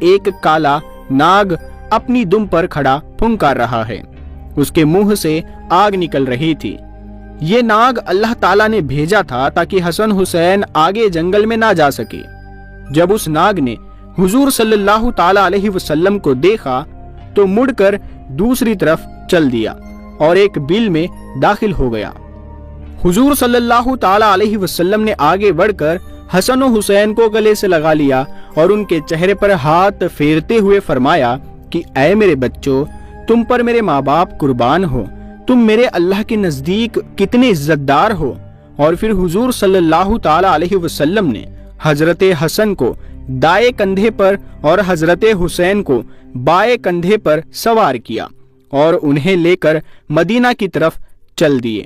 ایک کالا ناگ اپنی دم پر کھڑا پھنکار رہا ہے۔ اس کے منہ سے آگ نکل رہی تھی۔ یہ ناگ اللہ تعالیٰ نے بھیجا تھا تاکہ حسن حسین آگے جنگل میں نہ جا سکے۔ جب اس ناگ نے حضور صلی اللہ تعالیٰ علیہ وسلم کو دیکھا تو مڑ کر دوسری طرف چل دیا اور ایک بل میں داخل ہو گیا۔ حضور صلی اللہ تعالیٰ علیہ وسلم نے آگے بڑھ کر حسن و حسین کو گلے سے لگا لیا اور ان کے چہرے پر ہاتھ پھیرتے ہوئے فرمایا کہ اے میرے بچوں، تم پر میرے ماں باپ قربان ہو، تم میرے اللہ کے نزدیک کتنے عزت دار ہو۔ اور پھر حضور صلی اللہ تعالیٰ علیہ وسلم نے حضرت حسن کو دائیں کندھے پر اور حضرت حسین کو بائیں کندھے پر سوار کیا اور انہیں لے کر مدینہ کی طرف چل دیے۔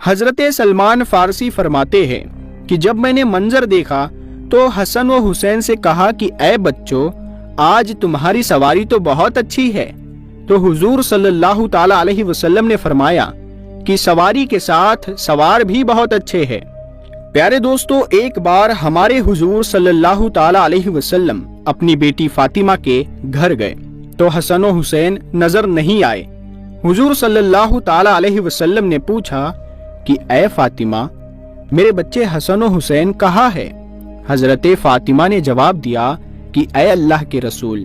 حضرت سلمان فارسی فرماتے ہیں کہ جب میں نے منظر دیکھا تو حسن و حسین سے کہا کہ اے بچوں، آج تمہاری سواری تو بہت اچھی ہے۔ تو حضور صلی اللہ تعالیٰ علیہ وسلم نے فرمایا کہ سواری کے ساتھ سوار بھی بہت اچھے ہیں۔ پیارے دوستو، ایک بار ہمارے حضور صلی اللہ تعالیٰ علیہ وسلم اپنی بیٹی فاطمہ کے گھر گئے تو حسن و حسین نظر نہیں آئے۔ حضور صلی اللہ تعالیٰ علیہ وسلم نے پوچھا کہ اے فاطمہ، میرے بچے حسن و حسین کہاں ہے؟ حضرت فاطمہ نے جواب دیا کہ اے اللہ کے رسول،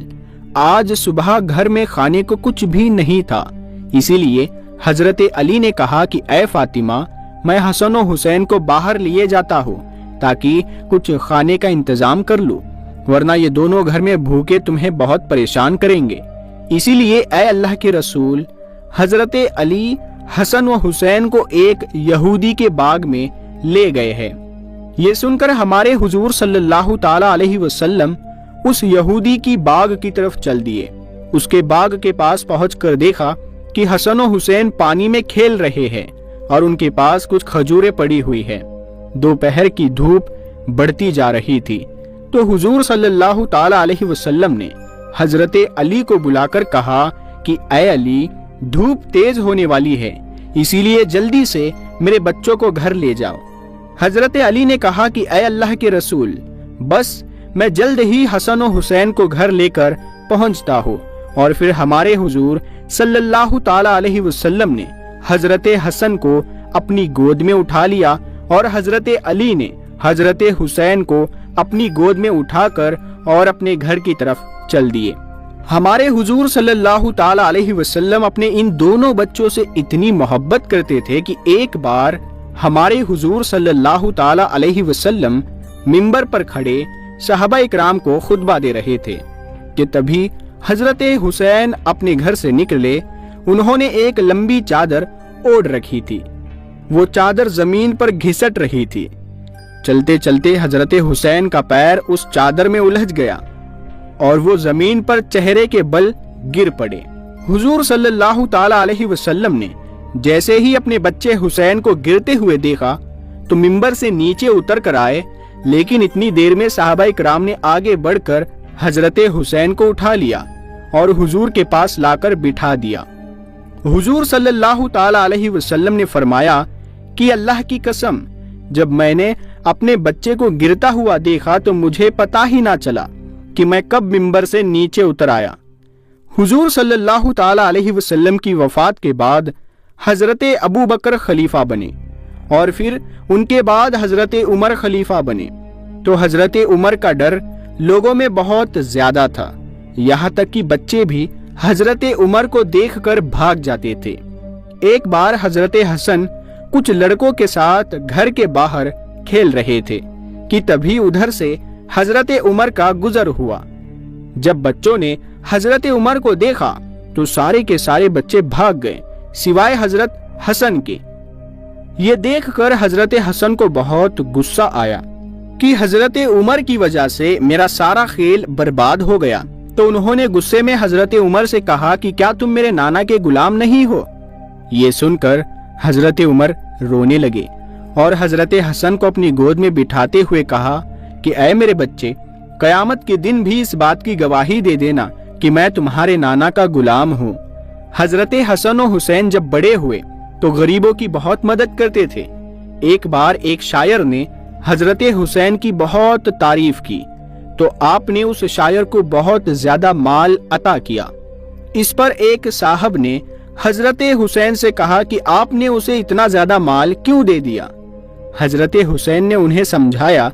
آج صبح گھر میں کھانے کو کچھ بھی نہیں تھا، اسی لیے حضرت علی نے کہا کہ اے فاطمہ، میں حسن و حسین کو باہر لیے جاتا ہوں تاکہ کچھ کھانے کا انتظام کر لوں، ورنہ یہ دونوں گھر میں بھوکے تمہیں بہت پریشان کریں گے۔ اسی لیے اے اللہ کے رسول، حضرت علی حسن و حسین کو ایک یہودی کے باغ میں لے گئے ہیں۔ یہ سن کر ہمارے حضور صلی اللہ تعالیٰ علیہ وسلم اس یہودی کی باغ کی طرف چل دیے۔ اس کے باغ کے پاس پہنچ کر دیکھا کہ حسن و حسین پانی میں کھیل رہے ہیں اور ان کے پاس کچھ کھجوریں پڑی ہوئی ہیں۔ دوپہر کی دھوپ بڑھتی جا رہی تھی تو حضور صلی اللہ تعالیٰ علیہ وسلم نے حضرت علی کو بلا کر کہا کہ اے علی، دھوپ تیز ہونے والی ہے، اسی لیے جلدی سے میرے بچوں کو گھر لے جاؤ۔ حضرت علی نے کہا کہ اے اللہ کے رسول، بس میں جلد ہی حسن و حسین کو گھر لے کر پہنچتا ہوں۔ اور پھر ہمارے حضور صلی اللہ تعالیٰ علیہ وسلم نے حضرت حسن کو اپنی گود میں اٹھا لیا اور حضرت علی نے حضرت حسین کو اپنی گود میں اٹھا کر اور اپنے گھر کی طرف چل دیے۔ ہمارے حضور صلی اللہ تعالیٰ علیہ وسلم اپنے ان دونوں بچوں سے اتنی محبت کرتے تھے کہ ایک بار ہمارے حضور صلی اللہ تعالیٰ علیہ وسلم منبر پر کھڑے صحابہ اکرام کو خطبہ دے رہے تھے کہ تبھی حضرت حسین اپنے گھر سے نکلے۔ انہوں نے ایک لمبی چادر اوڑھ رکھی تھی، وہ چادر زمین پر گھسٹ رہی تھی۔ چلتے چلتے حضرت حسین کا پیر اس چادر میں الجھ گیا اور وہ زمین پر چہرے کے بل گر پڑے۔ حضور صلی اللہ تعالیٰ علیہ وسلم نے جیسے ہی اپنے بچے حسین کو گرتے ہوئے دیکھا تو منبر سے نیچے اتر کر آئے، لیکن اتنی دیر میں صحابہ اکرام نے آگے بڑھ کر حضرت حسین کو اٹھا لیا اور حضور کے پاس لا کر بٹھا دیا۔ حضور صلی اللہ تعالیٰ علیہ وسلم نے فرمایا کہ اللہ کی قسم، جب میں نے اپنے بچے کو گرتا ہوا دیکھا تو مجھے پتہ ہی نہ چلا کہ میں کب منبر سے نیچے اتر آیا۔ حضور صلی اللہ تعالیٰ علیہ وسلم کی وفات کے بعد حضرت ابو بکر خلیفہ بنے اور پھر ان کے بعد حضرت عمر خلیفہ بنے تو حضرت عمر کا ڈر لوگوں میں بہت زیادہ تھا، یہاں تک کہ بچے بھی حضرت عمر کو دیکھ کر بھاگ جاتے تھے۔ ایک بار حضرت حسن کچھ لڑکوں کے ساتھ گھر کے باہر کھیل رہے تھے کہ تبھی ادھر سے حضرت عمر کا گزر ہوا۔ جب بچوں نے حضرت عمر کو دیکھا تو سارے کے سارے بچے بھاگ گئے سوائے حضرت حسن کے۔ یہ دیکھ کر حضرت حسن کو بہت غصہ آیا کہ حضرت عمر کی وجہ سے میرا سارا کھیل برباد ہو گیا، تو انہوں نے غصے میں حضرت عمر سے کہا کہ کیا تم میرے نانا کے غلام نہیں ہو؟ یہ سن کر حضرت عمر رونے لگے اور حضرت حسن کو اپنی گود میں بٹھاتے ہوئے کہا کہ اے میرے بچے، قیامت کے دن بھی اس بات کی گواہی دے دینا کہ میں تمہارے نانا کا غلام ہوں۔ حضرت حسن و حسین جب بڑے ہوئے تو غریبوں کی بہت مدد کرتے تھے۔ ایک بار ایک شاعر نے حضرت حسین کی بہت تعریف کی تو آپ نے اس شاعر کو بہت زیادہ مال عطا کیا۔ اس پر ایک صاحب نے حضرت حسین سے کہا کہ آپ نے اسے اتنا زیادہ مال کیوں دے دیا؟ حضرت حسین نے انہیں سمجھایا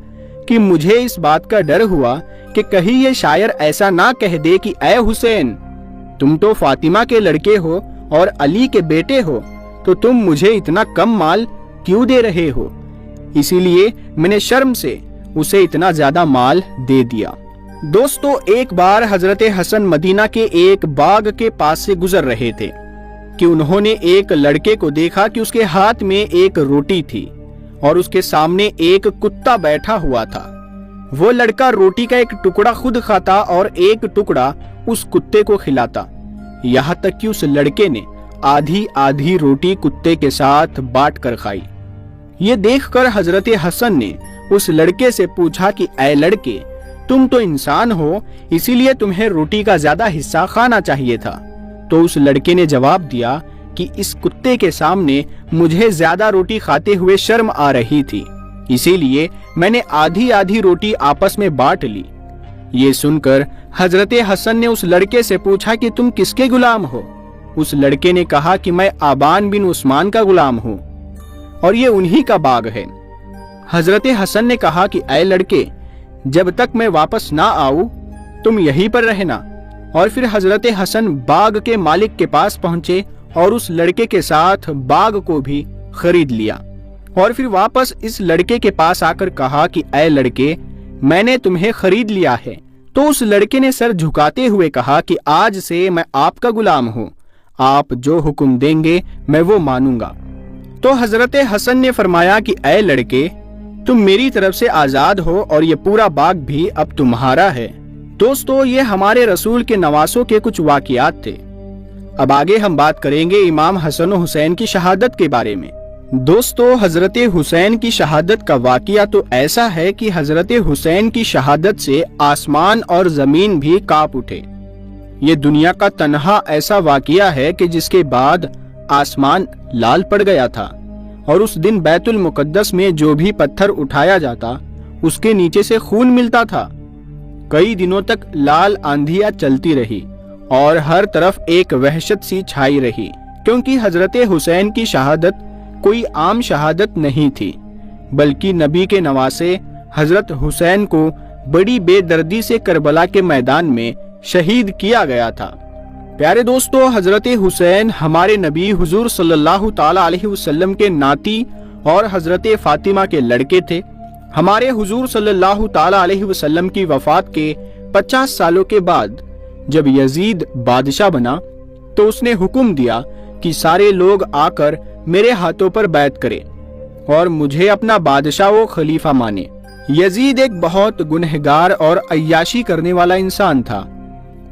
کہ مجھے اس بات کا ڈر ہوا کہ کہیں یہ شاعر ایسا نہ کہہ دے کہ اے حسین، تم تو فاطمہ کے لڑکے ہو اور علی کے بیٹے ہو، تو تم مجھے اتنا کم مال کیوں دے رہے ہو؟ اسی لیے میں نے شرم سے اسے اتنا زیادہ مال دے دیا۔ دوستو، ایک بار حضرت حسن مدینہ کے ایک باغ کے پاس سے گزر رہے تھے کہ انہوں نے ایک لڑکے کو دیکھا کہ اس کے ہاتھ میں ایک روٹی تھی اور اس کے سامنے ایک کتا بیٹھا ہوا تھا۔ وہ لڑکا روٹی کا ایک ٹکڑا خود کھاتا اور ایک ٹکڑا اس کتے کو کھلاتا، یہاں تک کہ اس لڑکے نے آدھی آدھی روٹی کتے کے ساتھ بانٹ کر کھائی۔ یہ دیکھ کر حضرت حسن نے اس لڑکے سے پوچھا کہ اے لڑکے، تم تو انسان ہو، اسی لیے تمہیں روٹی کا زیادہ حصہ کھانا چاہیے تھا۔ تو اس لڑکے نے جواب دیا کہ اس کتے کے سامنے مجھے زیادہ روٹی کھاتے ہوئے شرم آ رہی تھی، اسی لیے میں نے آدھی آدھی روٹی آپس میں بانٹ لی۔ یہ سن کر حضرت حسن نے اس لڑکے سے پوچھا کہ تم کس کے غلام ہو؟ اس لڑکے نے کہا کہ میں آبان بن عثمان کا غلام ہوں اور یہ انہی کا باغ ہے۔ حضرت حسن نے کہا کہ اے لڑکے، جب تک میں واپس نہ آؤں تم یہیں پر رہنا۔ اور پھر حضرت حسن باغ کے مالک کے پاس پہنچے اور اس لڑکے کے ساتھ باغ کو بھی خرید لیا، اور پھر واپس اس لڑکے کے پاس آ کر کہا کہ اے لڑکے، میں نے تمہیں خرید لیا ہے۔ تو اس لڑکے نے سر جھکاتے ہوئے کہا کہ آج سے میں آپ کا غلام ہوں، آپ جو حکم دیں گے میں وہ مانوں گا۔ تو حضرت حسن نے فرمایا کہ اے لڑکے، تم میری طرف سے آزاد ہو اور یہ پورا باغ بھی اب تمہارا ہے۔ دوستو، یہ ہمارے رسول کے نواسوں کے کچھ واقعات تھے۔ اب آگے ہم بات کریں گے امام حسن و حسین کی شہادت کے بارے میں۔ دوستو، حضرت حسین کی شہادت کا واقعہ تو ایسا ہے کہ حضرت حسین کی شہادت سے آسمان اور زمین بھی کانپ اٹھے۔ یہ دنیا کا تنہا ایسا واقعہ ہے کہ جس کے بعد آسمان لال پڑ گیا تھا، اور اس دن بیت المقدس میں جو بھی پتھر اٹھایا جاتا اس کے نیچے سے خون ملتا تھا۔ کئی دنوں تک لال آندھیاں چلتی رہی اور ہر طرف ایک وحشت سی چھائی رہی، کیونکہ حضرت حسین کی شہادت کوئی عام شہادت نہیں تھی، بلکہ نبی کے نواسے حضرت حسین کو بڑی بے دردی سے کربلا کے میدان میں شہید کیا گیا تھا۔ پیارے دوستو، حضرت حسین ہمارے نبی حضور صلی اللہ تعالی علیہ وسلم کے ناتی اور حضرت فاطمہ کے لڑکے تھے۔ ہمارے حضور صلی اللہ تعالی علیہ وسلم کی وفات کے 50 سالوں کے بعد جب یزید بادشاہ بنا تو اس نے حکم دیا کہ سارے لوگ آ کر میرے ہاتھوں پر بیعت کرے اور مجھے اپنا بادشاہ و خلیفہ مانے۔ یزید ایک بہت گنہگار اور عیاشی کرنے والا انسان تھا۔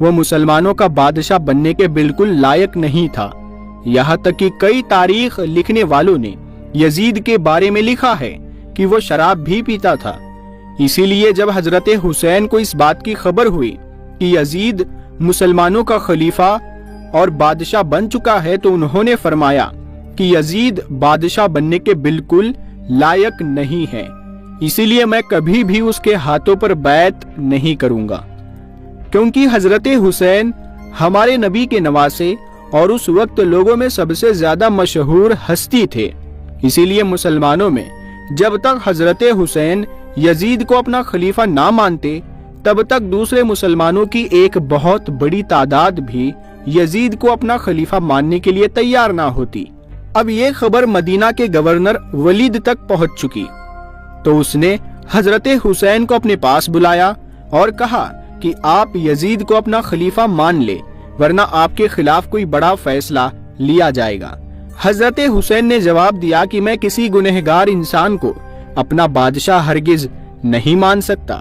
وہ مسلمانوں کا بادشاہ بننے کے بالکل لائق نہیں تھا، یہاں تک کہ کئی تاریخ لکھنے والوں نے یزید کے بارے میں لکھا ہے کہ وہ شراب بھی پیتا تھا۔ اسی لیے جب حضرت حسین کو اس بات کی خبر ہوئی کہ یزید مسلمانوں کا خلیفہ اور بادشاہ بن چکا ہے تو انہوں نے فرمایا کہ یزید بادشاہ بننے کے بالکل لائق نہیں ہے، اسی لیے میں کبھی بھی اس کے ہاتھوں پر بیعت نہیں کروں گا، کیونکہ حضرت حسین ہمارے نبی کے نواسے اور اس وقت لوگوں میں سب سے زیادہ مشہور ہستی تھے۔ اسی لیے مسلمانوں میں جب تک حضرت حسین یزید کو اپنا خلیفہ نہ مانتے تب تک دوسرے مسلمانوں کی ایک بہت بڑی تعداد بھی یزید کو اپنا خلیفہ ماننے کے لیے تیار نہ ہوتی۔ اب یہ خبر مدینہ کے گورنر ولید تک پہنچ چکی تو اس نے حضرت حسین کو اپنے پاس بلایا اور کہا کہ آپ یزید کو اپنا خلیفہ مان لے، ورنہ آپ کے خلاف کوئی بڑا فیصلہ لیا جائے گا۔ حضرت حسین نے جواب دیا کہ میں کسی گنہگار انسان کو اپنا بادشاہ ہرگز نہیں مان سکتا،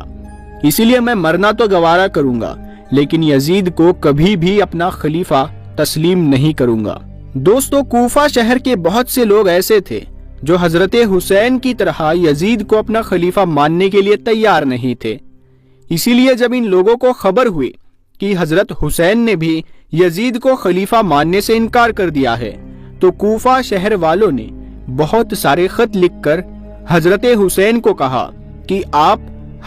اسی لیے میں مرنا تو گوارا کروں گا لیکن یزید کو کبھی بھی اپنا خلیفہ تسلیم نہیں کروں گا۔ دوستو، کوفہ شہر کے بہت سے لوگ ایسے تھے جو حضرت حسین کی طرح یزید کو اپنا خلیفہ ماننے کے لیے تیار نہیں تھے۔ اسی لیے جب ان لوگوں کو خبر ہوئی کہ حضرت حسین نے بھی یزید کو خلیفہ ماننے سے انکار کر دیا ہے تو کوفہ شہر والوں نے بہت سارے خط لکھ کر حضرت حسین کو کہا کہ آپ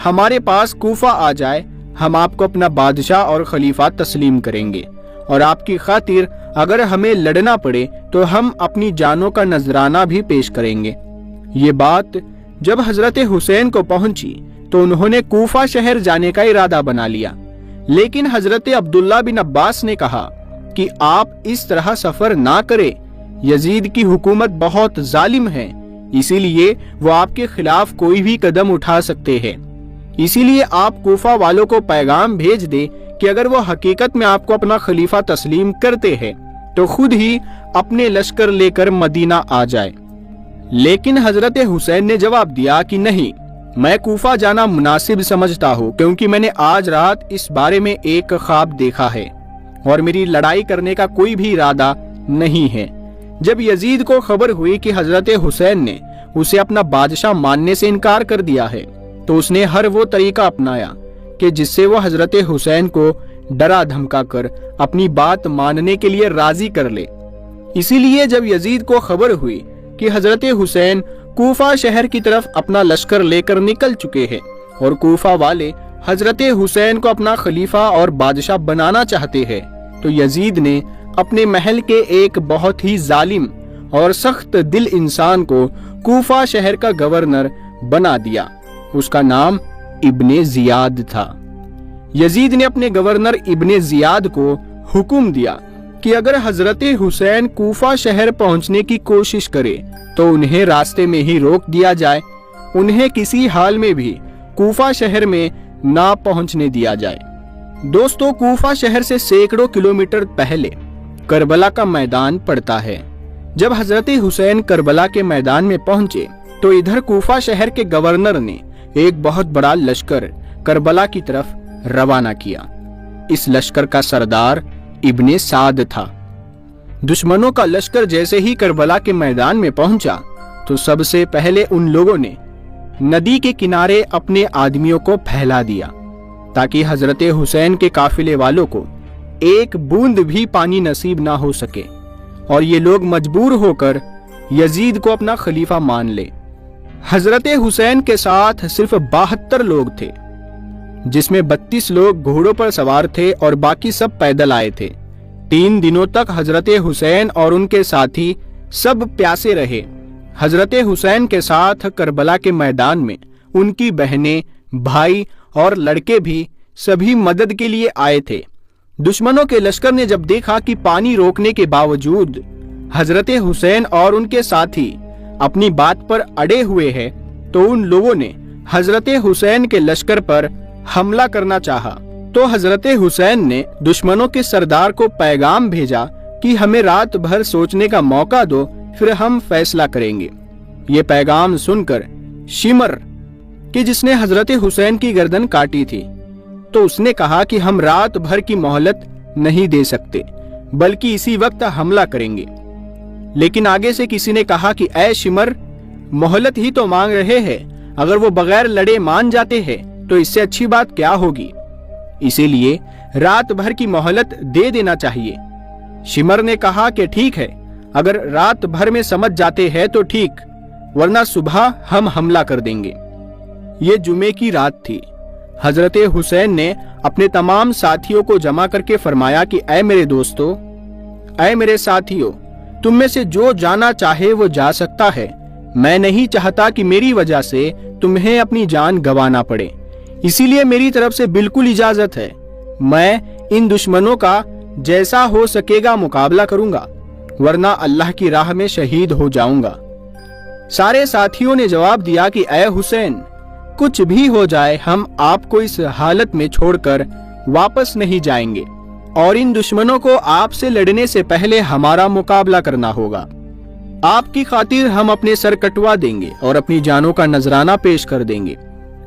ہمارے پاس کوفہ آ جائے، ہم آپ کو اپنا بادشاہ اور خلیفہ تسلیم کریں گے، اور آپ کی خاطر اگر ہمیں لڑنا پڑے تو ہم اپنی جانوں کا نذرانہ بھی پیش کریں گے۔ یہ بات جب حضرت حسین کو پہنچی تو انہوں نے کوفہ شہر جانے کا ارادہ بنا لیا، لیکن حضرت عبداللہ بن عباس نے کہا کہ آپ اس طرح سفر نہ کریں، یزید کی حکومت بہت ظالم ہے، اسی لیے وہ آپ کے خلاف کوئی بھی قدم اٹھا سکتے ہیں، اسی لیے آپ کوفہ والوں کو پیغام بھیج دیں کہ اگر وہ حقیقت میں آپ کو اپنا خلیفہ تسلیم کرتے ہیں تو خود ہی اپنے لشکر لے کر مدینہ آ جائے۔ لیکن حضرت حسین نے جواب دیا کہ نہیں، میں کوفہ جانا مناسب سمجھتا ہوں، کیونکہ میں نے آج رات اس بارے میں ایک خواب دیکھا ہے اور میری لڑائی کرنے کا کوئی بھی ارادہ نہیں ہے۔ جب یزید کو خبر ہوئی کہ حضرت حسین نے اسے اپنا بادشاہ ماننے سے انکار کر دیا ہے تو اس نے ہر وہ طریقہ اپنایا کہ جس سے وہ حضرت حسین کو ڈرا دھمکا کر اپنی بات ماننے کے لیے راضی کر لے۔ اسی لیے جب یزید کو خبر ہوئی کہ حضرت حسین کوفہ شہر کی طرف اپنا لشکر لے کر نکل چکے ہیں اور کوفہ والے حضرت حسین کو اپنا خلیفہ اور بادشاہ بنانا چاہتے ہیں، تو یزید نے اپنے محل کے ایک بہت ہی ظالم اور سخت دل انسان کو کوفہ شہر کا گورنر بنا دیا۔ اس کا نام ابن زیاد تھا۔ یزید نے اپنے گورنر ابن زیاد کو حکم دیا کہ اگر حضرت حسین کوفہ شہر پہنچنے کی کوشش کرے تو انہیں راستے میں ہی روک دیا جائے، انہیں کسی حال میں بھی کوفہ شہر میں نہ پہنچنے دیا جائے۔ دوستو، کوفہ شہر سے سینکڑوں کلومیٹر پہلے کربلا کا میدان پڑتا ہے۔ جب حضرت حسین کربلا کے میدان میں پہنچے تو ادھر کوفہ شہر کے گورنر نے ایک بہت بڑا لشکر کربلا کی طرف روانہ کیا۔ اس لشکر کا سردار ابن سعد تھا۔ دشمنوں کا لشکر جیسے ہی کربلا کے میدان میں پہنچا تو سب سے پہلے ان لوگوں نے ندی کے کنارے اپنے آدمیوں کو پھیلا دیا تاکہ حضرت حسین کے قافلے والوں کو ایک بوند بھی پانی نصیب نہ ہو سکے، اور یہ لوگ مجبور ہو کر یزید کو اپنا خلیفہ مان لے۔ حضرت حسین کے ساتھ صرف 72 لوگ تھے، جس میں 32 لوگ گھوڑوں پر سوار تھے اور باقی سب پیدل آئے تھے۔ 3 دنوں تک حضرت حسین اور ان کے ساتھی سب پیاسے رہے۔ حضرت حسین کے ساتھ کربلا کے میدان میں ان کی بہنیں، بھائی اور لڑکے بھی سبھی مدد کے لیے آئے تھے۔ دشمنوں کے لشکر نے جب دیکھا کہ پانی روکنے کے باوجود حضرت حسین اور ان کے ساتھی اپنی بات پر اڑے ہوئے ہیں تو ان لوگوں نے حضرت حسین کے لشکر پر حملہ کرنا چاہا۔ تو حضرت حسین نے دشمنوں کے سردار کو پیغام بھیجا کہ ہمیں رات بھر سوچنے کا موقع دو، پھر ہم فیصلہ کریں گے۔ یہ پیغام سن کر شمر کہ جس نے حضرت حسین کی گردن کاٹی تھی، تو اس نے کہا کہ ہم رات بھر کی مہلت نہیں دے سکتے، بلکہ اسی وقت حملہ کریں گے۔ لیکن آگے سے کسی نے کہا کہ اے شمر، مہلت ہی تو مانگ رہے ہیں، اگر وہ بغیر لڑے مان جاتے ہیں تو اس سے اچھی بات کیا ہوگی، اسی لیے رات بھر کی مہلت دے دینا چاہیے۔ شمر نے کہا کہ ٹھیک ہے، اگر رات بھر میں سمجھ جاتے ہیں تو ٹھیک، ورنہ صبح ہم حملہ کر دیں گے۔ یہ جمعے کی رات تھی۔ حضرت حسین نے اپنے تمام ساتھیوں کو جمع کر کے فرمایا کہ اے میرے دوستو، اے میرے ساتھیوں، تم میں سے جو جانا چاہے وہ جا سکتا ہے، میں نہیں چاہتا کہ میری وجہ سے تمہیں اپنی جان گنوانا پڑے، اسی لیے میری طرف سے بالکل اجازت ہے، میں ان دشمنوں کا جیسا ہو سکے گا مقابلہ کروں گا، ورنہ اللہ کی راہ میں شہید ہو جاؤں گا۔ سارے ساتھیوں نے جواب دیا کہ اے حسین، کچھ بھی ہو جائے ہم آپ کو اس حالت میں چھوڑ کر واپس نہیں جائیں گے، اور ان دشمنوں کو آپ سے لڑنے سے پہلے ہمارا مقابلہ کرنا ہوگا۔ آپ کی خاطر ہم اپنے سر کٹوا دیں گے اور اپنی جانوں کا نذرانہ پیش کر دیں گے۔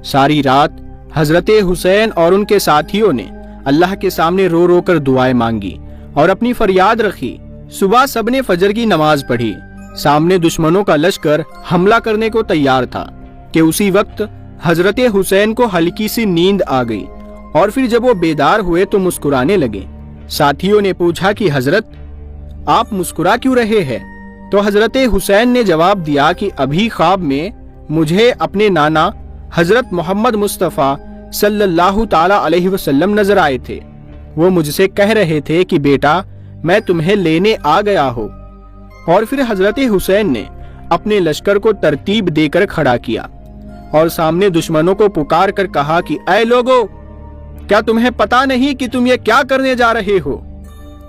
ساری رات حضرت حسین اور ان کے ساتھیوں نے اللہ کے سامنے رو رو کر دعائیں مانگی اور اپنی فریاد رکھی۔ صبح سب نے فجر کی نماز پڑھی۔ سامنے دشمنوں کا لشکر حملہ کرنے کو تیار تھا کہ اسی وقت حضرت حسین کو ہلکی سی نیند آ گئی، اور پھر جب وہ بیدار ہوئے تو مسکرانے لگے۔ ساتھیوں نے پوچھا کہ حضرت، آپ مسکرا کیوں رہے ہیں؟ تو حضرت حسین نے جواب دیا کہ ابھی خواب میں مجھے اپنے نانا حضرت محمد مصطفیٰ صلی اللہ تعالی علیہ وسلم نظر آئے تھے۔ وہ مجھ سے کہہ رہے تھے کہ بیٹا میں تمہیں لینے آ گیا ہوں۔ اور پھر حضرت حسین نے اپنے لشکر کو ترتیب دے کر کھڑا کیا اور سامنے دشمنوں کو پکار کر کہا کہ اے لوگو، کیا تمہیں پتا نہیں کہ تم یہ کیا کرنے جا رہے ہو؟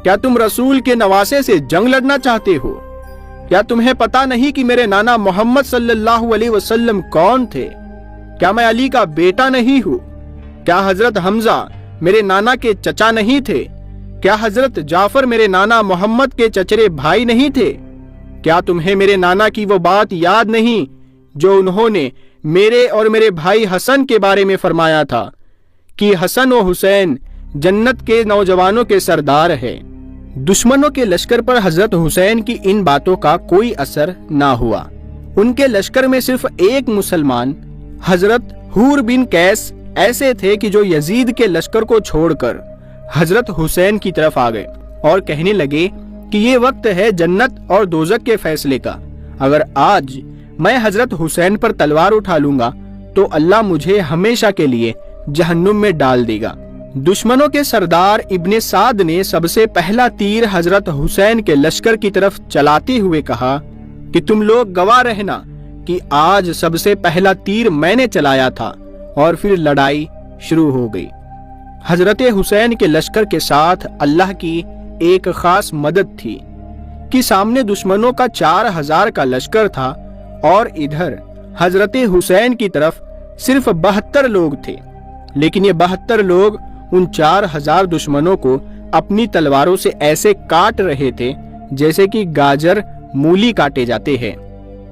کیا تم رسول کے نواسے سے جنگ لڑنا چاہتے ہو؟ کیا تمہیں پتا نہیں کہ میرے نانا محمد صلی اللہ علیہ وسلم کون تھے؟ کیا میں علی کا بیٹا نہیں ہوں؟ کیا حضرت حمزہ میرے نانا کے چچا نہیں تھے؟ کیا حضرت جعفر میرے نانا محمد کے چچرے بھائی نہیں تھے؟ کیا تمہیں میرے نانا کی وہ بات یاد نہیں جو انہوں نے میرے اور میرے بھائی حسن کے بارے میں فرمایا تھا کہ حسن و حسین جنت کے نوجوانوں کے سردار ہے؟ دشمنوں کے لشکر پر حضرت حسین کی ان باتوں کا کوئی اثر نہ ہوا۔ ان کے لشکر میں صرف ایک مسلمان حضرت حور بن قیس ایسے تھے کہ جو یزید کے لشکر کو چھوڑ کر حضرت حسین کی طرف آ گئے اور کہنے لگے کہ یہ وقت ہے جنت اور دوزخ کے فیصلے کا۔ اگر آج میں حضرت حسین پر تلوار اٹھا لوں گا تو اللہ مجھے ہمیشہ کے لیے جہنم میں ڈال دے گا۔ دشمنوں کے سردار ابن سعد نے سب سے پہلا تیر حضرت حسین کے لشکر کی طرف چلاتے ہوئے کہا کہ تم لوگ گواہ رہنا کہ آج سب سے پہلا تیر میں نے چلایا تھا، اور پھر لڑائی شروع ہو گئی۔ حضرت حسین کے لشکر کے ساتھ اللہ کی ایک خاص مدد تھی کہ سامنے دشمنوں کا 4000 کا لشکر تھا اور ادھر حضرت حسین کی طرف صرف 72 لوگ تھے، لیکن یہ 72 لوگ ان 4000 دشمنوں کو اپنی تلواروں سے ایسے کاٹ رہے تھے جیسے کہ گاجر مولی کاٹے جاتے ہیں۔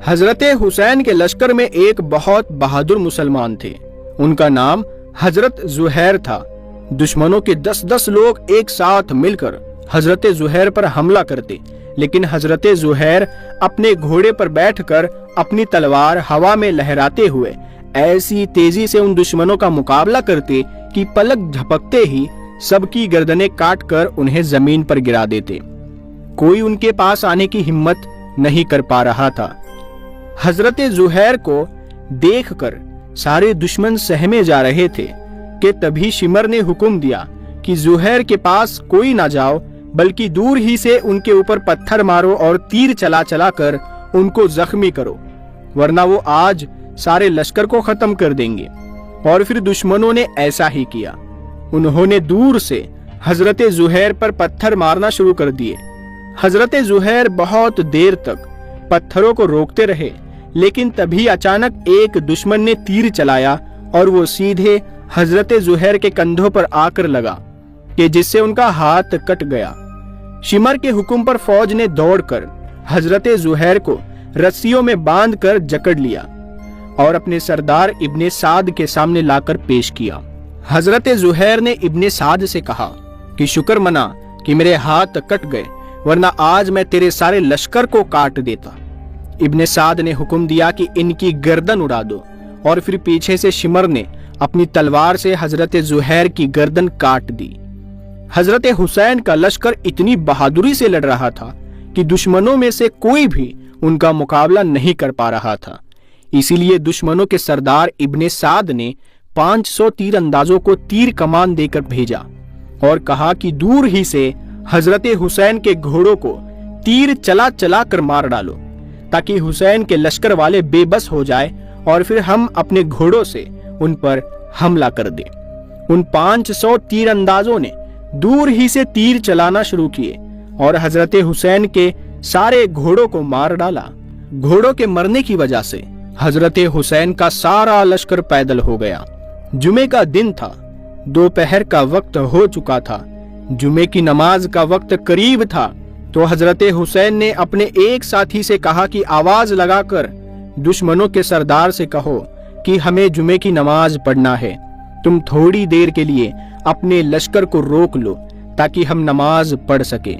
حضرت حسین کے لشکر میں ایک بہت بہادر مسلمان تھے، ان کا نام حضرت زہیر تھا۔ دشمنوں کے 10 لوگ ایک ساتھ مل کر حضرت زہیر پر حملہ کرتے، لیکن حضرت زہیر اپنے گھوڑے پر بیٹھ کر اپنی تلوار ہوا میں لہراتے ہوئے ایسی تیزی سے ان دشمنوں کا مقابلہ کرتے کہ پلک جھپکتے ہی سب کی گردنیں کاٹ کر انہیں زمین پر گرا دیتے۔ کوئی ان کے پاس آنے کی ہمت نہیں کر پا رہا تھا۔ حضرت زہیر کو دیکھ کر سارے دشمن سہمے جا رہے تھے کہ تبھی شمر نے حکم دیا کہ زہیر کے پاس کوئی نہ جاؤ، بلکہ دور ہی سے ان کے اوپر پتھر مارو اور تیر چلا چلا کر ان کو زخمی کرو، ورنہ وہ آج سارے لشکر کو ختم کر دیں گے۔ اور پھر دشمنوں نے ایسا ہی کیا۔ انہوں نے دور سے حضرت زہیر پر پتھر مارنا شروع کر دیے۔ حضرت زہیر بہت دیر تک پتھروں کو روکتے رہے، لیکن تبھی اچانک ایک دشمن نے تیر چلایا اور وہ سیدھے حضرت زہیر کے کندھوں پر آ کر لگا کہ جس سے ان کا ہاتھ کٹ گیا۔ شمر کے حکم پر فوج نے دوڑ کر حضرت زہیر کو رسیوں میں باندھ کر جکڑ لیا اور اپنے سردار ابن سعد کے سامنے لا کر پیش کیا۔ حضرت زہیر نے ابن سعد سے کہا کہ شکر منا کہ میرے ہاتھ کٹ گئے، ورنہ آج میں تیرے سارے لشکر کو کاٹ دیتا۔ ابن سعد نے حکم دیا کہ ان کی گردن اڑا دو، اور پھر پیچھے سے شمر نے اپنی تلوار سے حضرت زہیر کی گردن کاٹ دی۔ حضرت حسین کا لشکر اتنی بہادری سے لڑ رہا تھا کہ دشمنوں میں سے کوئی بھی ان کا مقابلہ نہیں کر پا رہا تھا۔ اسی لیے دشمنوں کے سردار ابن سعد نے 500 تیر اندازوں کو تیر کمان دے کر بھیجا اور کہا کہ دور ہی سے حضرت حسین کے گھوڑوں کو تیر چلا چلا کر مار ڈالو، تاکہ حسین کے لشکر والے بے بس ہو جائے اور پھر ہم اپنے گھوڑوں سے ان پر حملہ کر دیں۔ ان 500 تیر اندازوں نے دور ہی سے تیر چلانا شروع کیے اور حضرت حسین کے سارے گھوڑوں کو مار ڈالا۔ گھوڑوں کے مرنے کی وجہ سے حضرت حسین کا سارا لشکر پیدل ہو گیا۔ جمعے کا دن تھا، دوپہر کا وقت ہو چکا تھا، جمعے کی نماز کا وقت قریب تھا، تو حضرت حسین نے اپنے ایک ساتھی سے کہا کہ آواز لگا کر دشمنوں کے سردار سے کہو کہ ہمیں جمعے کی نماز پڑھنا ہے، تم تھوڑی دیر کے لیے اپنے لشکر کو روک لو تاکہ ہم نماز پڑھ سکیں۔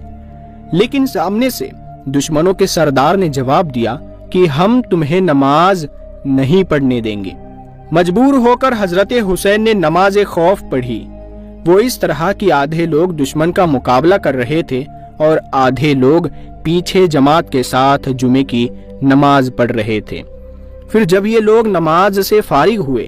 لیکن سامنے سے دشمنوں کے سردار نے جواب دیا کہ ہم تمہیں نماز نہیں پڑھنے دیں گے۔ مجبور ہو کر حضرت حسین نے نماز خوف پڑھی۔ وہ اس طرح کہ آدھے لوگ دشمن کا مقابلہ کر رہے تھے اور آدھے لوگ پیچھے جماعت کے ساتھ جمعے کی نماز پڑھ رہے تھے۔ پھر جب یہ لوگ نماز سے فارغ ہوئے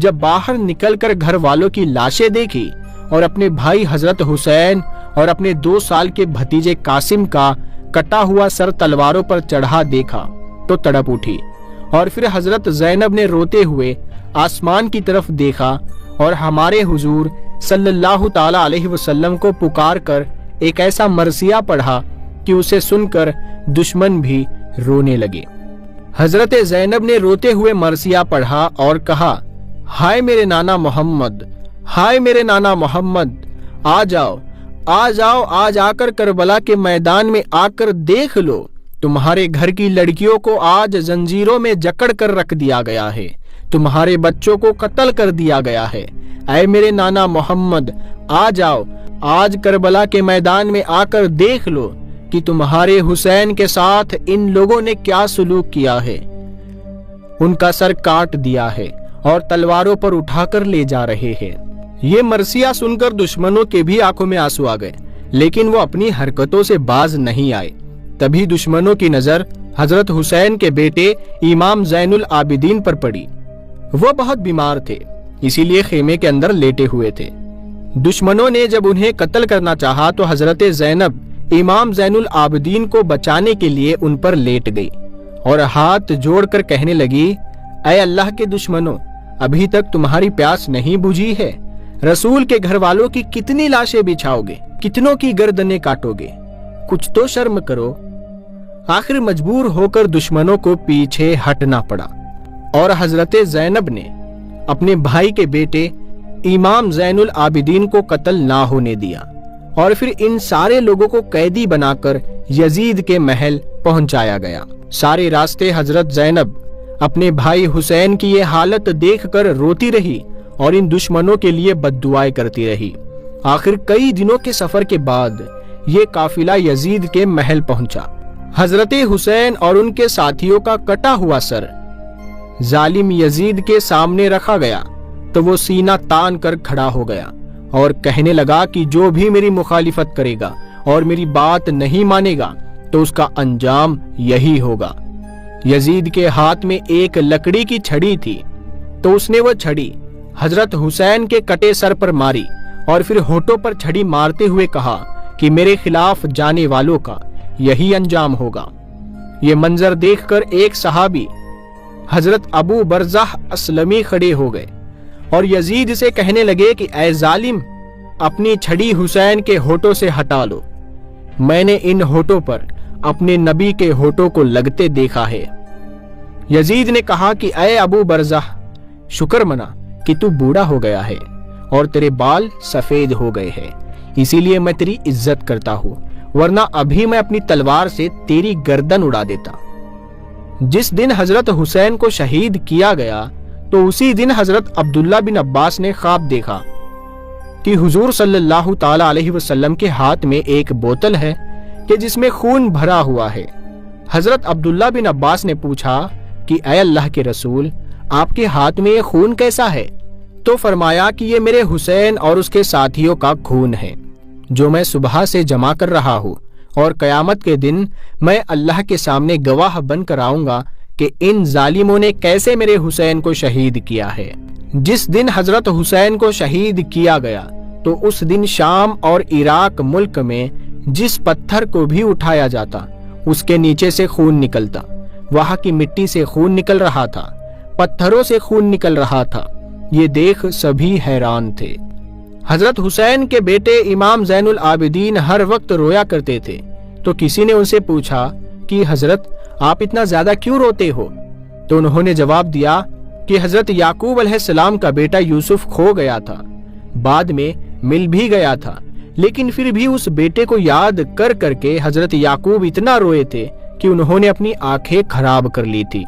جب باہر نکل کر گھر والوں کی لاشیں دیکھی اور اپنے بھائی حضرت حسین اور اپنے 2 سال کے بھتیجے قاسم کا کٹا ہوا سر تلواروں پر چڑھا دیکھا تو تڑپ اٹھی، اور پھر حضرت زینب نے روتے ہوئے آسمان کی طرف دیکھا اور ہمارے حضور صلی اللہ تعالی علیہ وسلم کو پکار کر ایک ایسا مرثیہ پڑھا کہ اسے سن کر دشمن بھی رونے لگے۔ حضرت زینب نے روتے ہوئے مرثیہ پڑھا اور کہا، ہائے میرے نانا محمد، ہائے میرے نانا محمد، آ جاؤ آج آ کر کربلا کے میدان میں آ کر دیکھ لو، تمہارے گھر کی لڑکیوں کو آج زنجیروں میں جکڑ کر رکھ دیا گیا ہے، تمہارے بچوں کو قتل کر دیا گیا ہے۔ اے میرے نانا محمد، آ جاؤ آج کربلا کے میدان میں آ کر دیکھ لو کہ تمہارے حسین کے ساتھ ان لوگوں نے کیا سلوک کیا ہے، ان کا سر کاٹ دیا ہے اور تلواروں پر اٹھا کر لے جا رہے ہیں۔ یہ مرثیہ سن کر دشمنوں کے بھی آنکھوں میں آنسو آ گئے، لیکن وہ اپنی حرکتوں سے باز نہیں آئے۔ تبھی دشمنوں کی نظر حضرت حسین کے بیٹے امام زین العابدین پر پڑی۔ وہ بہت بیمار تھے، اسی لیے خیمے کے اندر لیٹے ہوئے تھے۔ دشمنوں نے جب انہیں قتل کرنا چاہا تو حضرت زینب امام زین العابدین کو بچانے کے لیے ان پر لیٹ گئی اور ہاتھ جوڑ کر کہنے لگی، اے اللہ کے دشمنوں، ابھی تک تمہاری پیاس نہیں بجھی ہے؟ رسول کے گھر والوں کی کتنی لاشیں بچھاؤ گے، کتنوں کی گردنیں کاٹو گے؟ کچھ تو شرم کرو۔ آخر مجبور ہو کر دشمنوں کو پیچھے ہٹنا پڑا اور حضرت زینب نے اپنے بھائی کے بیٹے امام زین العابدین کو قتل نہ ہونے دیا، اور پھر ان سارے لوگوں کو قیدی بنا کر یزید کے محل پہنچایا گیا۔ سارے راستے حضرت زینب اپنے بھائی حسین کی یہ حالت دیکھ کر روتی رہی اور ان دشمنوں کے لیے بد دعائیں کرتی رہی۔ آخر کئی دنوں کے سفر کے بعد یہ قافلہ یزید کے محل پہنچا۔ حضرت حسین اور ان کے ساتھیوں کا کٹا ہوا سر ظالم یزید کے سامنے رکھا گیا تو وہ سینہ تان کر کھڑا ہو گیا اور کہنے لگا کہ جو بھی میری مخالفت کرے گا اور میری بات نہیں مانے گا تو اس کا انجام یہی ہوگا۔ یزید کے ہاتھ میں ایک لکڑی کی چھڑی تھی تو اس نے وہ چھڑی حضرت حسین کے کٹے سر پر ماری اور پھر ہونٹوں پر چھڑی مارتے ہوئے کہا کہ میرے خلاف جانے والوں کا یہی انجام ہوگا۔ یہ منظر دیکھ کر ایک صحابی حضرت ابو برزہ اسلمی کھڑے ہو گئے اور یزید سے کہنے لگے کہ اے ظالم، اپنی چھڑی حسین کے ہونٹوں سے ہٹا لو، میں نے ان ہونٹوں پر اپنے نبی کے ہونٹوں کو لگتے دیکھا ہے۔ یزید نے کہا کہ اے ابو برزہ، شکر منا کہ تو بوڑھا ہو گیا ہے اور تیرے بال سفید ہو گئے ہیں، اسی لیے میں تیری عزت کرتا ہوں، ورنہ ابھی میں اپنی تلوار سے تیری گردن اڑا دیتا۔ جس دن حضرت حسین کو شہید کیا گیا تو اسی دن حضرت عبداللہ بن عباس نے خواب دیکھا کہ حضور صلی اللہ تعالی علیہ وسلم کے ہاتھ میں ایک بوتل ہے کہ جس میں خون بھرا ہوا ہے۔ حضرت عبداللہ بن عباس نے پوچھا کہ اے اللہ کے رسول، آپ کے ہاتھ میں یہ خون کیسا ہے؟ تو فرمایا کہ یہ میرے حسین اور اس کے ساتھیوں کا خون ہے جو میں صبح سے جمع کر رہا ہوں، اور قیامت کے دن میں اللہ کے سامنے گواہ بن کر آؤں گا کہ ان ظالموں نے کیسے میرے حسین کو شہید کیا ہے۔ جس دن حضرت حسین کو شہید کیا گیا تو اس دن شام اور عراق ملک میں جس پتھر کو بھی اٹھایا جاتا اس کے نیچے سے خون نکلتا، وہاں کی مٹی سے خون نکل رہا تھا، پتھروں سے خون نکل رہا تھا۔ یہ دیکھ سبھی حیران تھے۔ حضرت حسین کے بیٹے امام زین العابدین ہر وقت رویا کرتے تھے، تو کسی نے ان سے پوچھا کہ حضرت آپ اتنا زیادہ کیوں روتے ہو؟ تو انہوں نے جواب دیا کہ حضرت یعقوب علیہ السلام کا بیٹا یوسف کھو گیا تھا، بعد میں مل بھی گیا تھا، لیکن پھر بھی اس بیٹے کو یاد کر کر کے حضرت یعقوب اتنا روئے تھے کہ انہوں نے اپنی آنکھیں خراب کر لی تھی۔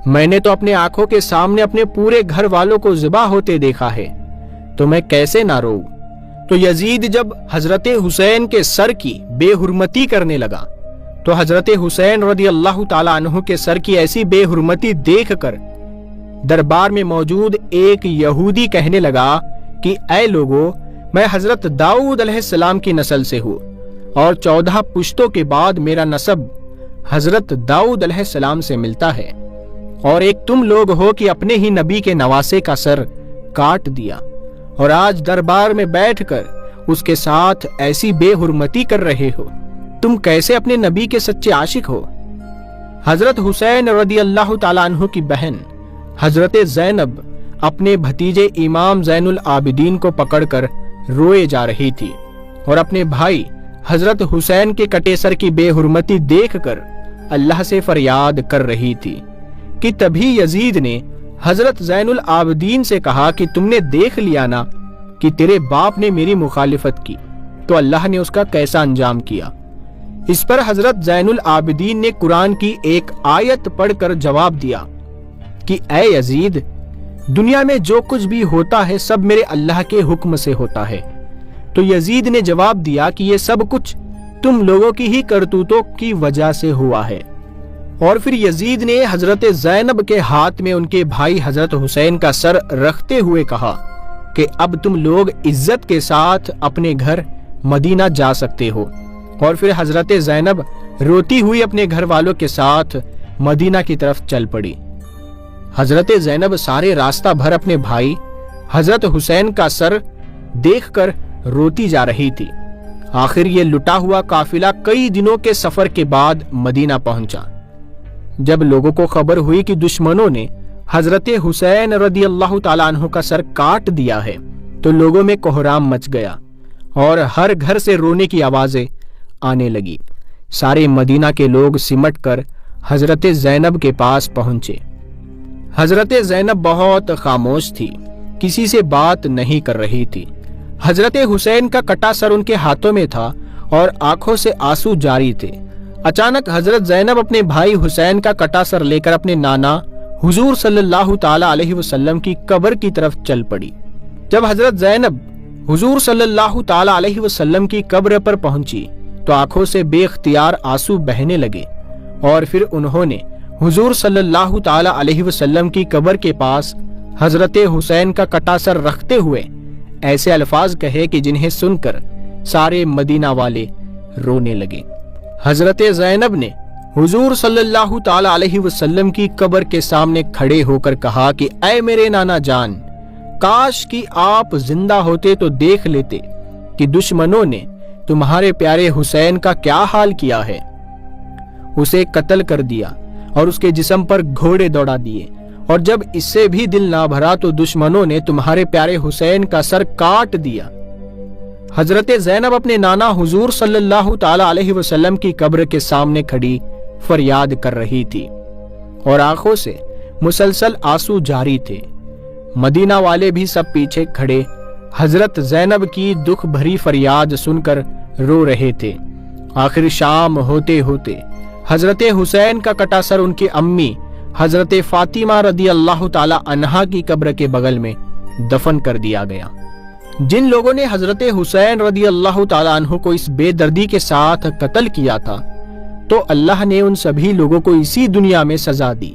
میں نے تو اپنے آنکھوں کے سامنے اپنے پورے گھر والوں کو ذبح ہوتے دیکھا ہے، تو میں کیسے نہ روؤں؟ تو یزید جب حضرت حسین کے سر کی بے حرمتی کرنے لگا تو حضرت حسین رضی اللہ تعالیٰ عنہ کے سر کی ایسی بے حرمتی دیکھ کر دربار میں موجود ایک یہودی کہنے لگا کہ اے لوگو، میں حضرت داؤد علیہ السلام کی نسل سے ہوں اور 14 پشتوں کے بعد میرا نسب حضرت داؤد علیہ السلام سے ملتا ہے، اور ایک تم لوگ ہو کہ اپنے ہی نبی کے نواسے کا سر کاٹ دیا اور آج دربار میں بیٹھ کر اس کے ساتھ ایسی بے حرمتی کر رہے ہو۔ تم کیسے اپنے نبی کے سچے عاشق ہو؟ حضرت حسین رضی اللہ تعالیٰ عنہ کی بہن حضرت زینب اپنے بھتیجے امام زین العابدین کو پکڑ کر روئے جا رہی تھی اور اپنے بھائی حضرت حسین کے کٹے سر کی بے حرمتی دیکھ کر اللہ سے فریاد کر رہی تھی کہ تبھی یزید نے حضرت زین العابدین سے کہا کہ تم نے دیکھ لیا نا کہ تیرے باپ نے میری مخالفت کی تو اللہ نے اس کا کیسا انجام کیا۔ اس پر حضرت زین العابدین نے قرآن کی ایک آیت پڑھ کر جواب دیا کہ اے یزید، دنیا میں جو کچھ بھی ہوتا ہے سب میرے اللہ کے حکم سے ہوتا ہے۔ تو یزید نے جواب دیا کہ یہ سب کچھ تم لوگوں کی ہی کرتوتوں کی وجہ سے ہوا ہے۔ اور پھر یزید نے حضرت زینب کے ہاتھ میں ان کے بھائی حضرت حسین کا سر رکھتے ہوئے کہا کہ اب تم لوگ عزت کے ساتھ اپنے گھر مدینہ جا سکتے ہو۔ اور پھر حضرت زینب روتی ہوئی اپنے گھر والوں کے ساتھ مدینہ کی طرف چل پڑی۔ حضرت زینب سارے راستہ بھر اپنے بھائی حضرت حسین کا سر دیکھ کر روتی جا رہی تھی۔ آخر یہ لٹا ہوا قافلہ کئی دنوں کے سفر کے بعد مدینہ پہنچا۔ جب لوگوں کو خبر ہوئی کہ دشمنوں نے حضرت حسین رضی اللہ تعالیٰ عنہ کا سر کاٹ دیا ہے تو لوگوں میں کوہرام مچ گیا اور ہر گھر سے رونے کی آوازیں آنے لگی۔ سارے مدینہ کے لوگ سمٹ کر حضرت زینب کے پاس پہنچے۔ حضرت زینب بہت خاموش تھی، کسی سے بات نہیں کر رہی تھی۔ حضرت حسین کا کٹا سر ان کے ہاتھوں میں تھا اور آنکھوں سے آنسو جاری تھے۔ اچانک حضرت زینب اپنے بھائی حسین کا کٹا سر لے کر اپنے نانا حضور صلی اللہ تعالی علیہ وسلم کی قبر کی طرف چل پڑی۔ جب حضرت زینب حضور صلی اللہ تعالی علیہ وسلم کی قبر پر پہنچی تو آنکھوں سے بے اختیار آنسو بہنے لگے، اور پھر انہوں نے حضور صلی اللہ تعالی علیہ وسلم کی قبر کے پاس حضرت حسین کا کٹا سر رکھتے ہوئے ایسے الفاظ کہے کہ جنہیں سن کر سارے مدینہ والے رونے لگے۔ حضرت زینب نے حضور صلی اللہ تعالی علیہ وسلم کی قبر کے سامنے کھڑے ہو کر کہا کہ اے میرے نانا جان، کاش کہ آپ زندہ ہوتے تو دیکھ لیتے کہ دشمنوں نے تمہارے پیارے حسین کا کیا حال کیا ہے۔ اسے قتل کر دیا اور اس کے جسم پر گھوڑے دوڑا دیے، اور جب اس سے بھی دل نہ بھرا تو دشمنوں نے تمہارے پیارے حسین کا سر کاٹ دیا۔ حضرت زینب اپنے نانا حضور صلی اللہ تعالی علیہ وسلم کی قبر کے سامنے کھڑی فریاد کر رہی تھی اور آنکھوں سے مسلسل آنسو جاری تھے۔ مدینہ والے بھی سب پیچھے کھڑے حضرت زینب کی دکھ بھری فریاد سن کر رو رہے تھے۔ آخر شام ہوتے ہوتے حضرت حسین کا کٹا سر ان کی امی حضرت فاطمہ رضی اللہ تعالی عنہا کی قبر کے بغل میں دفن کر دیا گیا۔ جن لوگوں نے حضرت حسین رضی اللہ تعالی عنہ کو اس بے دردی کے ساتھ قتل کیا تھا تو اللہ نے ان سبھی لوگوں کو اسی دنیا میں سزا دی۔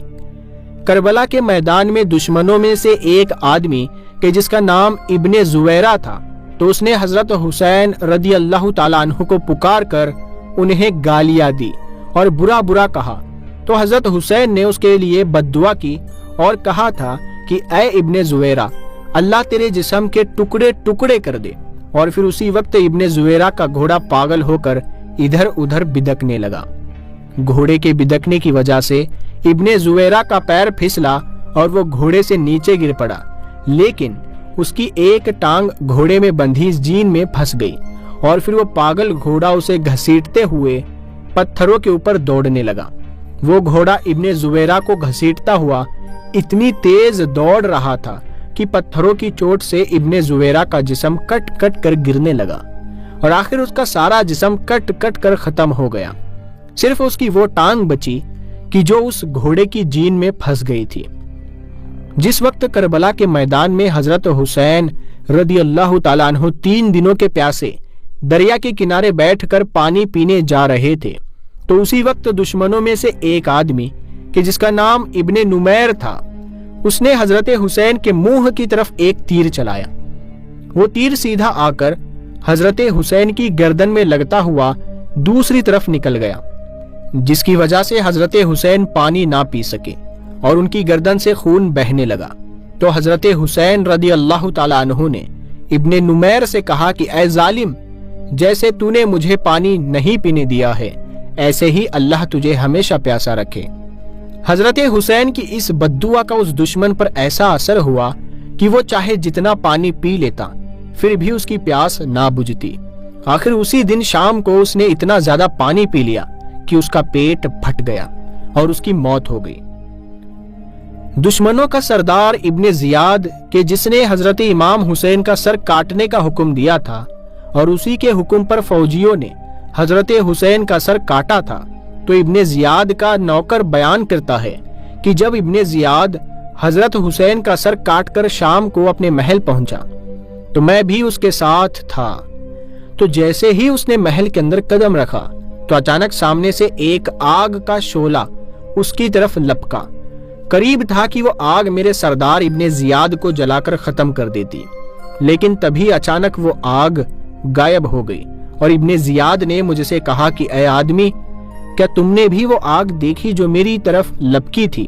کربلا کے میدان میں دشمنوں میں سے ایک آدمی کہ جس کا نام ابن زویرہ تھا، تو اس نے حضرت حسین رضی اللہ تعالی عنہ کو پکار کر انہیں گالیاں دی اور برا برا کہا، تو حضرت حسین نے اس کے لیے بد دعا کی اور کہا تھا کہ اے ابن زویرہ، اللہ تیرے جسم کے ٹکڑے ٹکڑے کر دے۔ اور پھر اسی وقت ابن زویرہ کا گھوڑا پاگل ہو کر ادھر ادھر بدکنے لگا۔ گھوڑے کے بدکنے کی وجہ سے ابن زویرہ کا پیر پھسلا اور وہ گھوڑے سے نیچے گر پڑا، لیکن اس کی ایک ٹانگ گھوڑے میں بندھی زین میں پھنس گئی، اور پھر وہ پاگل گھوڑا اسے گھسیٹتے ہوئے پتھروں کے اوپر دوڑنے لگا۔ وہ گھوڑا ابن زویرہ کو گھسیٹتا ہوا اتنی تیز دوڑ رہا تھا کہ پتھروں کی چوٹ سے ابن زویرہ کا جسم کٹ کٹ کر گرنے لگا، اور آخر اس کا سارا جسم کٹ کٹ کر ختم ہو گیا۔ صرف اس کی وہ ٹانگ بچی کہ جو اس گھوڑے کی جین میں پھنس گئی تھی۔ جس وقت کربلا کے میدان میں حضرت حسین رضی اللہ تعالیٰ عنہ 3 دنوں کے پیاسے دریا کے کنارے بیٹھ کر پانی پینے جا رہے تھے، تو اسی وقت دشمنوں میں سے ایک آدمی کہ جس کا نام ابن نمیر تھا، اس نے حضرت حسین کے منہ کی طرف ایک تیر چلایا۔ وہ تیر سیدھا آ کر حضرت حسین کی گردن میں لگتا ہوا دوسری طرف نکل گیا، جس کی وجہ سے حضرت حسین پانی نہ پی سکے اور ان کی گردن سے خون بہنے لگا۔ تو حضرت حسین رضی اللہ تعالیٰ عنہ نے ابن نمیر سے کہا کہ اے ظالم، جیسے تو نے مجھے پانی نہیں پینے دیا ہے، ایسے ہی اللہ تجھے ہمیشہ پیاسا رکھے۔ حضرت حسین کی اس بددعا کا اس دشمن پر ایسا اثر ہوا کہ وہ چاہے جتنا پانی پی لیتا پھر بھی اس کی پیاس نہ بجھتی۔ آخر اسی دن شام کو اس نے اتنا زیادہ پانی پی لیا کہ اس کا پیٹ پھٹ گیا اور اس کی موت ہو گئی۔ دشمنوں کا سردار ابن زیاد کہ جس نے حضرت امام حسین کا سر کاٹنے کا حکم دیا تھا اور اسی کے حکم پر فوجیوں نے حضرت حسین کا سر کاٹا تھا، تو ابن زیاد کا نوکر بیان کرتا ہے کہ جب ابن زیاد حضرت حسین کا سر کاٹ کر شام کو اپنے محل پہنچا تو میں بھی اس کے ساتھ تھا۔ تو جیسے ہی اس نے محل کے اندر قدم رکھا تو اچانک سامنے سے ایک آگ کا شعلہ اس کی طرف لپکا۔ قریب تھا کہ وہ آگ میرے سردار ابن زیاد کو جلا کر ختم کر دیتی، لیکن تبھی اچانک وہ آگ غائب ہو گئی اور ابن زیاد نے مجھ سے کہا کہ اے آدمی، کیا تم نے بھی وہ آگ دیکھی جو میری طرف لپکی تھی؟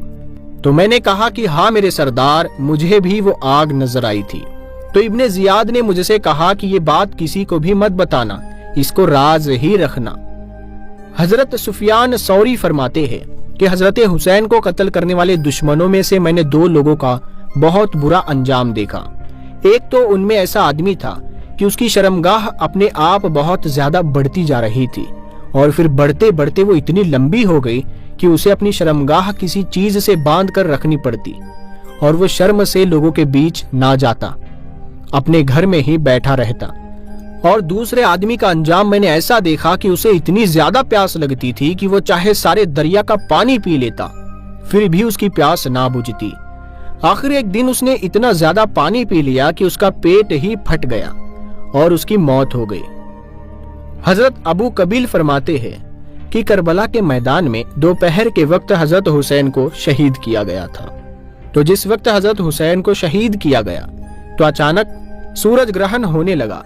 تو میں نے کہا کہ ہاں میرے سردار، مجھے بھی وہ آگ نظر آئی تھی۔ تو ابن زیاد نے مجھ سے کہا کہ یہ بات کسی کو بھی مت بتانا، اس کو راز ہی رکھنا۔ حضرت سفیان ثوری فرماتے ہیں کہ حضرت حسین کو قتل کرنے والے دشمنوں میں سے میں نے 2 لوگوں کا بہت برا انجام دیکھا۔ ایک تو ان میں ایسا آدمی تھا کہ اس کی شرمگاہ اپنے آپ بہت زیادہ بڑھتی جا رہی تھی، اور پھر بڑھتے بڑھتے وہ اتنی لمبی ہو گئی کہ اسے اپنی شرمگاہ کسی چیز سے باندھ کر رکھنی پڑتی، اور وہ شرم سے لوگوں کے بیچ نہ جاتا، اپنے گھر میں ہی بیٹھا رہتا۔ اور دوسرے آدمی کا انجام میں نے ایسا دیکھا کہ اسے اتنی زیادہ پیاس لگتی تھی کہ وہ چاہے سارے دریا کا پانی پی لیتا پھر بھی اس کی پیاس نہ بجھتی۔ آخر ایک دن اس نے اتنا زیادہ پانی پی لیا کہ اس کا پیٹ ہی پھٹ گیا اور اس کی موت ہو گئی۔ حضرت ابو قبیل فرماتے ہیں کہ کربلا کے میدان میں دوپہر کے وقت حضرت حسین کو شہید کیا گیا تھا۔ تو جس وقت حضرت حسین کو شہید کیا گیا تو اچانک سورج گرہن ہونے لگا،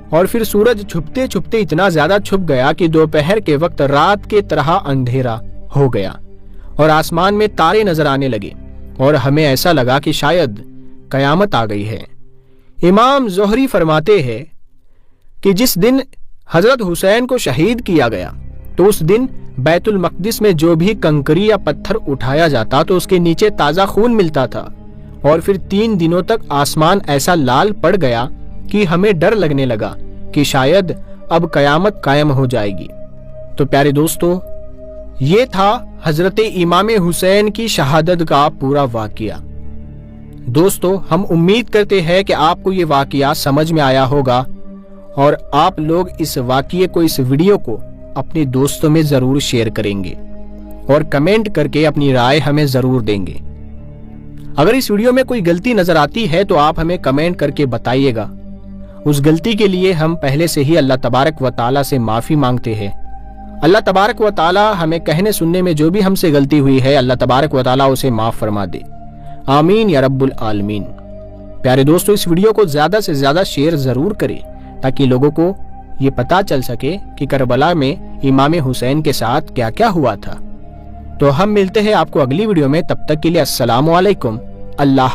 اور پھر سورج چھپتے چھپتے اتنا زیادہ چھپ گیا کہ دوپہر کے وقت رات کے طرح اندھیرا ہو گیا اور آسمان میں تارے نظر آنے لگے، اور ہمیں ایسا لگا کہ شاید قیامت آ گئی ہے۔ امام زہری فرماتے ہیں کہ جس دن حضرت حسین کو شہید کیا گیا تو اس دن بیت المقدس میں جو بھی کنکری یا پتھر اٹھایا جاتا تو اس کے نیچے تازہ خون ملتا تھا، اور پھر 3 دنوں تک آسمان ایسا لال پڑ گیا کہ ہمیں ڈر لگنے لگا کہ شاید اب قیامت قائم ہو جائے گی۔ تو پیارے دوستو، یہ تھا حضرت امام حسین کی شہادت کا پورا واقعہ۔ دوستو، ہم امید کرتے ہیں کہ آپ کو یہ واقعہ سمجھ میں آیا ہوگا، اور آپ لوگ اس واقعے کو، اس ویڈیو کو اپنے دوستوں میں ضرور شیئر کریں گے اور کمنٹ کر کے اپنی رائے ہمیں ضرور دیں گے۔ اگر اس ویڈیو میں کوئی غلطی نظر آتی ہے تو آپ ہمیں کمنٹ کر کے بتائیے گا۔ اس غلطی کے لیے ہم پہلے سے ہی اللہ تبارک و تعالیٰ سے معافی مانگتے ہیں۔ اللہ تبارک و تعالیٰ ہمیں کہنے سننے میں جو بھی ہم سے غلطی ہوئی ہے، اللہ تبارک و تعالیٰ اسے معاف فرما دے، آمین یا رب العالمین۔ پیارے دوستو، اس ویڈیو کو زیادہ سے زیادہ شیئر ضرور کریں تاکہ لوگوں کو یہ پتا چل سکے کہ کربلا میں امام حسین کے ساتھ کیا کیا ہوا تھا۔ تو ہم ملتے ہیں آپ کو اگلی ویڈیو میں، تب تک کے لیے السلام علیکم، اللہ